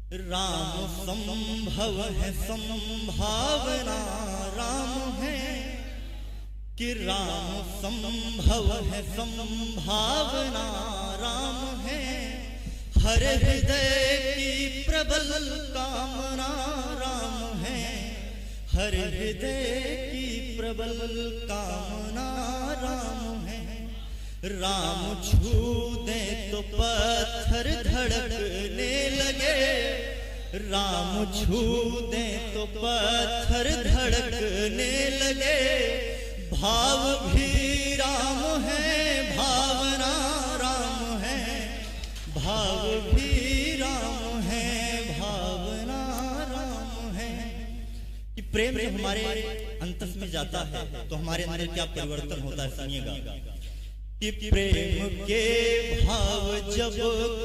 राम संभव है संभावना राम है, कि राम संभव है संभावना राम है। हर हृदय की प्रबल कामना राम है, हर हृदय की प्रबल कामना राम है। राम छू दे तो पत्थर धड़कने लगे, राम छू दे तो पत्थर धड़कने लगे। भाव भी राम है, भावना राम है, भाव भी राम है, भावना राम है। कि प्रेम जब हमारे अंतस में जाता है तो हमारे अंदर क्या परिवर्तन होता है, सुनिएगा। कि प्रेम के भाव जब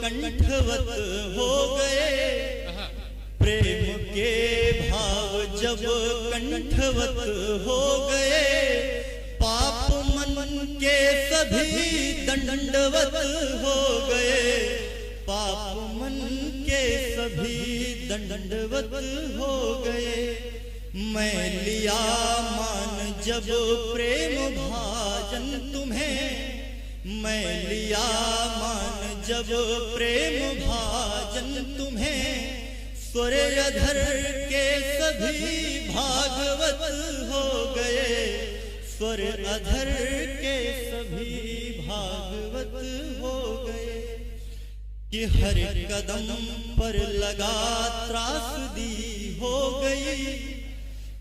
कंठवत हो गए, प्रेम के भाव जब कंठवत हो गए। पाप मन के सभी दंडवत हो गए, पाप मन के सभी दंडवत हो गए। मैं लिया मान जब प्रेम भाजन तुम्हें, मैं लिया मान जब प्रेम भाजन तुम्हें। स्वर अधर के सभी भागवत हो गए, स्वर अधर के सभी भागवत हो गए। कि हर कदम पर लगा त्रासदी हो गई,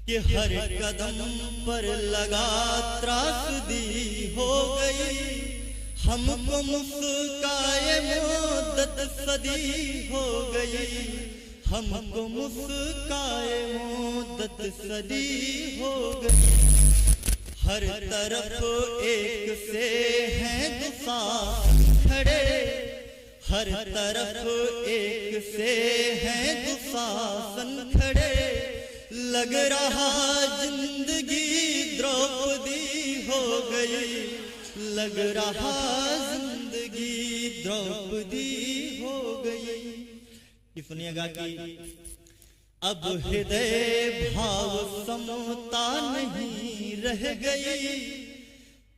कि हर कदम पर लगा त्रासदी हो गई। हमको मुस्काए मुद्दत सदी हो गई, हमको मुस्काए मुद्दत सदी हो गई। हर तरफ एक से हैं दुशासन खड़े, हर तरफ एक से हैं दुशासन खड़े। लग रहा जिंदगी द्रौपदी हो गई, लग रहा जिंदगी द्रौपदी हो गई। कि सुनिएगा कि अब हृदय भाव समता नहीं रह गई,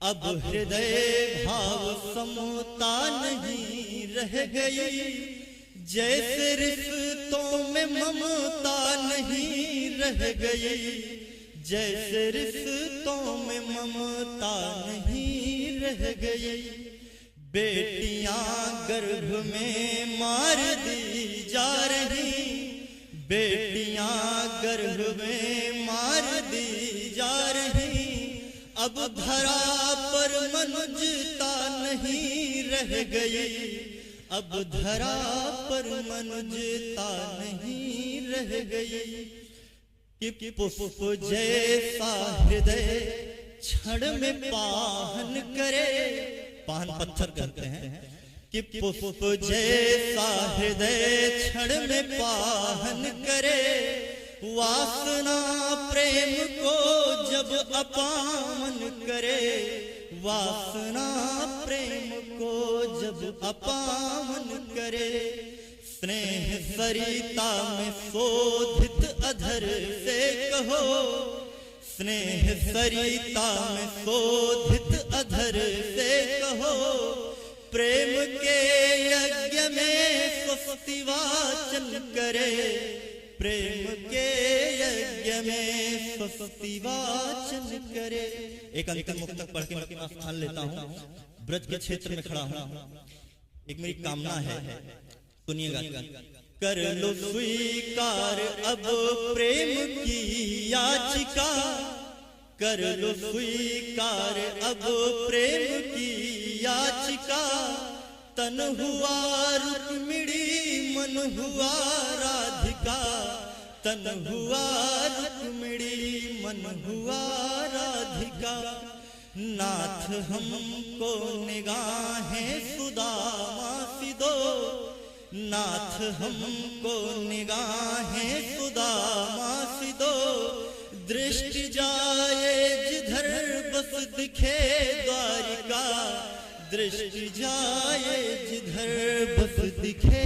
अब हृदय भाव समता नहीं रह गई। जैसे रिश्तों में ममता नहीं रह गई, जैसे रिश्तों में ममता नहीं रह गई। बेटियां गर्भ में मार दी जा रही, बेटियां गर्भ में मार दी जा रही। अब धरा पर मनुजता नहीं रह गई, अब धरा पर मनुजता नहीं रह गई। कि पुष्प जैसा हृदय क्षण में पाहन करे, पाहन पत्थर कहते हैं। कि पुष्प जैसा हृदय क्षण में पाहन करे। वासना प्रेम को जब अपावन करे, वासना प्रेम को जब अपावन करे। स्नेह सरिता में शोधित अधर से कहो, स्नेह सरिता में शोधित अधर से कहो। प्रेम के यज्ञ में स्वस्ति वाचन करे, प्रेम के यज्ञ में स्वस्ति वाचन करे। एक अंतिम मुक्तक पढ़ के मैं अपना स्थान लेता हूँ। ब्रज के क्षेत्र में खड़ा हूँ, एक मेरी कामना है, सुनिएगा। कर लो स्वीकार अब प्रेम की याचिका, कर लो स्वीकार अब प्रेम की याचिका। तन हुआ रुक्मिणी मन हुआ राधिका, तन हुआ रुक्मिणी मन हुआ राधिका। नाथ हमको निगाहें सुदामा सी दो, नाथ हमको निगाहें सुदामा सी दो। दृष्टि जाए जिधर बस दिखे द्वारिका, दृष्टि जाए जिधर बस दिखे